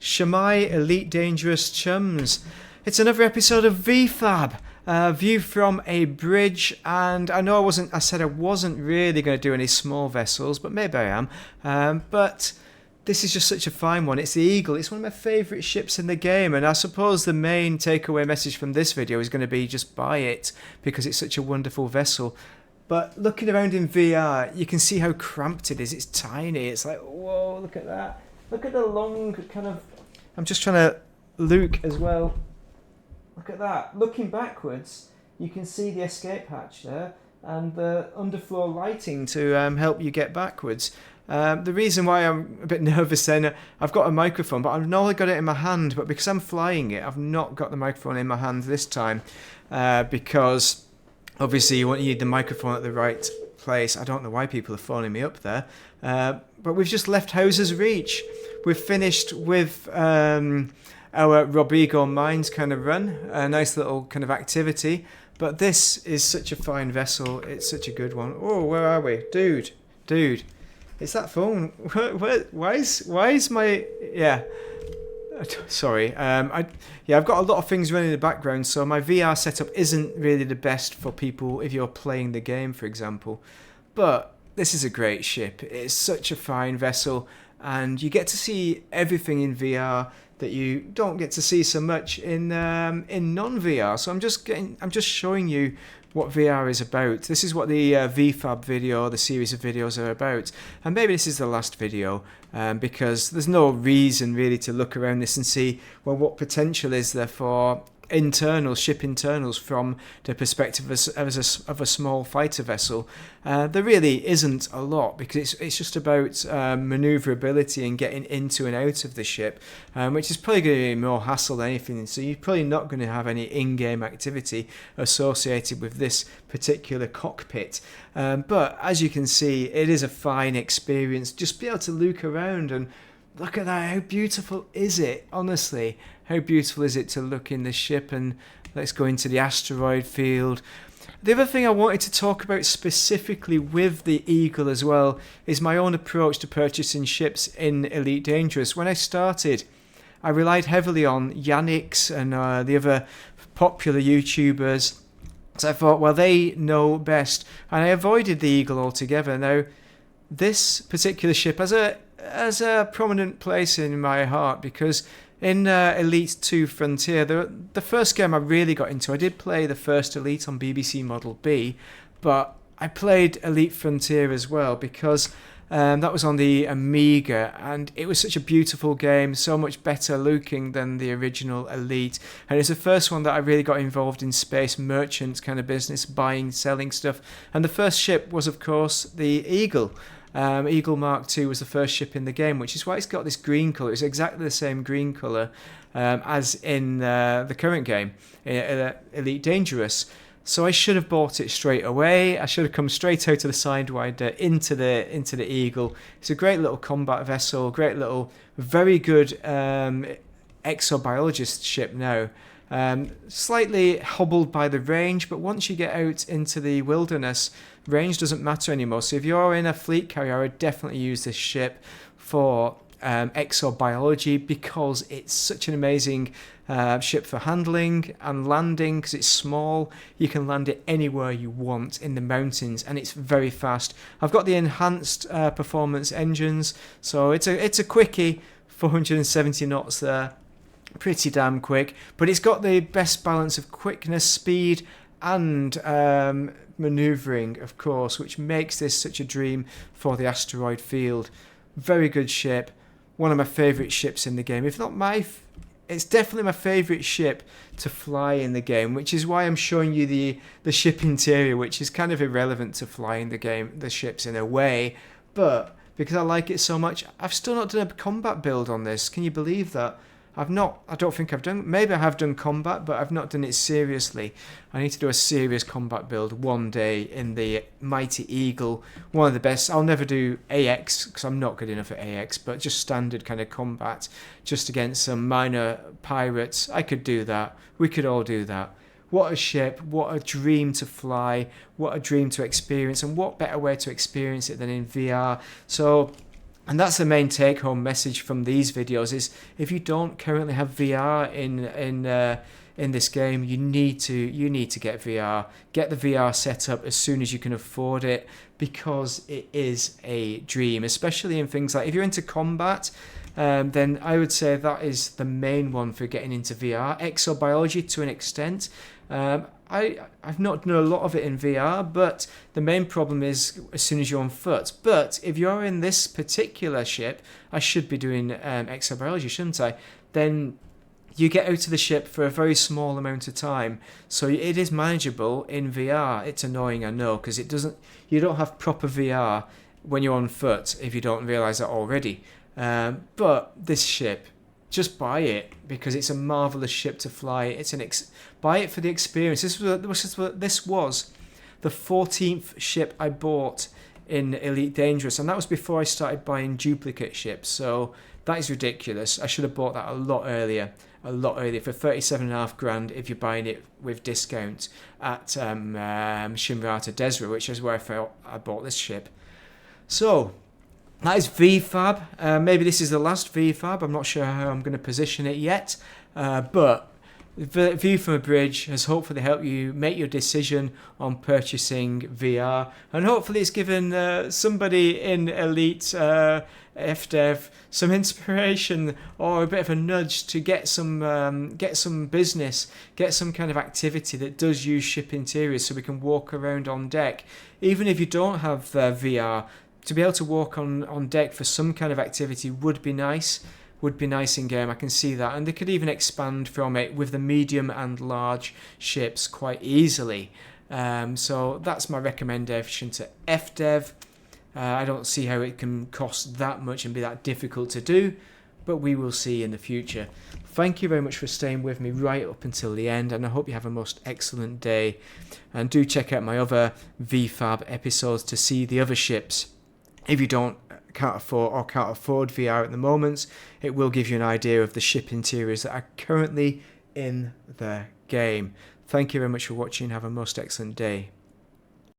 Shamai Elite Dangerous Chums. It's another episode of VFAB, view from a bridge, and I know I said I wasn't really going to do any small vessels, but maybe I am. But this is just such a fine one. It's the Eagle. It's one of my favourite ships in the game, and I suppose the main takeaway message from this video is going to be just buy it because it's such a wonderful vessel. But looking around in VR, you can see how cramped it is. It's tiny. It's like, whoa, look at that. Look at the long kind of... I'm just trying to look as well. Look at that. Looking backwards, you can see the escape hatch there and the underfloor lighting to help you get backwards. The reason why I'm a bit nervous then, I've got a microphone, but I've not only got it in my hand, but because I'm flying it, I've not got the microphone in my hand this time because obviously you need the microphone at the right place. I don't know why people are phoning me up there, but we've just left Houser's Reach. We've finished with our Robigo Mines kind of run, a nice little kind of activity, but this is such a fine vessel. It's such a good one. Oh, where are we? Dude, it's that phone. Why is my... Yeah. Sorry. I've got a lot of things running in the background, so my VR setup isn't really the best for people if you're playing the game, for example. But this is a great ship. It's such a fine vessel, and you get to see everything in VR that you don't get to see so much in non-VR. So I'm just showing you what VR is about. This is what the VFAB video, the series of videos are about. And maybe this is the last video because there's no reason really to look around this and see, well, what potential is there for ship internals from the perspective of a small fighter vessel. There really isn't a lot because it's just about maneuverability and getting into and out of the ship, which is probably going to be more hassle than anything. So you're probably not going to have any in-game activity associated with this particular cockpit. But as you can see, it is a fine experience. Just be able to look around and look at that. How beautiful is it? Honestly, how beautiful is it to look in the ship? And let's go into the asteroid field. The other thing I wanted to talk about specifically with the Eagle as well is my own approach to purchasing ships in Elite Dangerous. When I started, I relied heavily on Yannick's and the other popular YouTubers. So I thought, well, they know best. And I avoided the Eagle altogether. Now, this particular ship has a prominent place in my heart because in Elite 2 Frontier, the first game I really got into, I did play the first Elite on BBC Model B, but I played Elite Frontier as well because that was on the Amiga, and it was such a beautiful game, so much better looking than the original Elite. And it's the first one that I really got involved in space merchant kind of business, buying, selling stuff. And the first ship was, of course, the Eagle. Eagle Mark II was the first ship in the game, which is why it's got this green colour. It's exactly the same green colour as in the current game, Elite Dangerous. So I should have bought it straight away. I should have come straight out of the Sidewinder into the Eagle. It's a great little combat vessel, great little, very good exobiologist ship now. Slightly hobbled by the range, but once you get out into the wilderness, range doesn't matter anymore. So if you're in a fleet carrier, I would definitely use this ship for exobiology because it's such an amazing ship for handling and landing because it's small. You can land it anywhere you want in the mountains, and it's very fast. I've got the enhanced performance engines, so it's a quickie, 470 knots there. Pretty damn quick, but it's got the best balance of quickness, speed, and manoeuvring, of course, which makes this such a dream for the asteroid field. Very good ship, one of my favourite ships in the game. If not it's definitely my favourite ship to fly in the game, which is why I'm showing you the ship interior, which is kind of irrelevant to flying the ships in a way, but because I like it so much, I've still not done a combat build on this. Can you believe that? I don't think I've done, maybe I have done combat, but I've not done it seriously. I need to do a serious combat build one day in the Mighty Eagle, one of the best. I'll never do AX, because I'm not good enough at AX, but just standard kind of combat, just against some minor pirates. I could do that. We could all do that. What a ship, what a dream to fly, what a dream to experience, and what better way to experience it than in VR. So And that's the main take-home message from these videos: is if you don't currently have VR in this game, you need to get VR. Get the VR set up as soon as you can afford it, because it is a dream, especially in things like if you're into combat. Then I would say that is the main one for getting into VR. Exobiology to an extent. I've not done a lot of it in VR, but the main problem is as soon as you're on foot. But if you're in this particular ship, I should be doing exobiology, shouldn't I? Then you get out of the ship for a very small amount of time, so it is manageable in VR. It's annoying, I know, because you don't have proper VR when you're on foot, if you don't realise that already. But this ship, just buy it, because it's a marvellous ship to fly. Buy it for the experience. This was the 14th ship I bought in Elite Dangerous, and that was before I started buying duplicate ships, so that is ridiculous. I should have bought that a lot earlier for 37.5 grand if you're buying it with discount at Shimrata Desra, which is where I felt I bought this ship. So that is VFAB. Maybe this is the last VFAB. I'm not sure how I'm going to position it yet. But the View from a Bridge has hopefully helped you make your decision on purchasing VR. And hopefully it's given somebody in Elite FDev some inspiration or a bit of a nudge to get some business, get some kind of activity that does use ship interiors, so we can walk around on deck. Even if you don't have VR, to be able to walk on deck for some kind of activity would be nice in game. I can see that, and they could even expand from it with the medium and large ships quite easily. So that's my recommendation to FDev. I don't see how it can cost that much and be that difficult to do, but we will see in the future. Thank you very much for staying with me right up until the end, and I hope you have a most excellent day. And do check out my other VFAB episodes to see the other ships. If you can't afford VR at the moment, it will give you an idea of the ship interiors that are currently in the game. Thank you very much for watching. Have a most excellent day.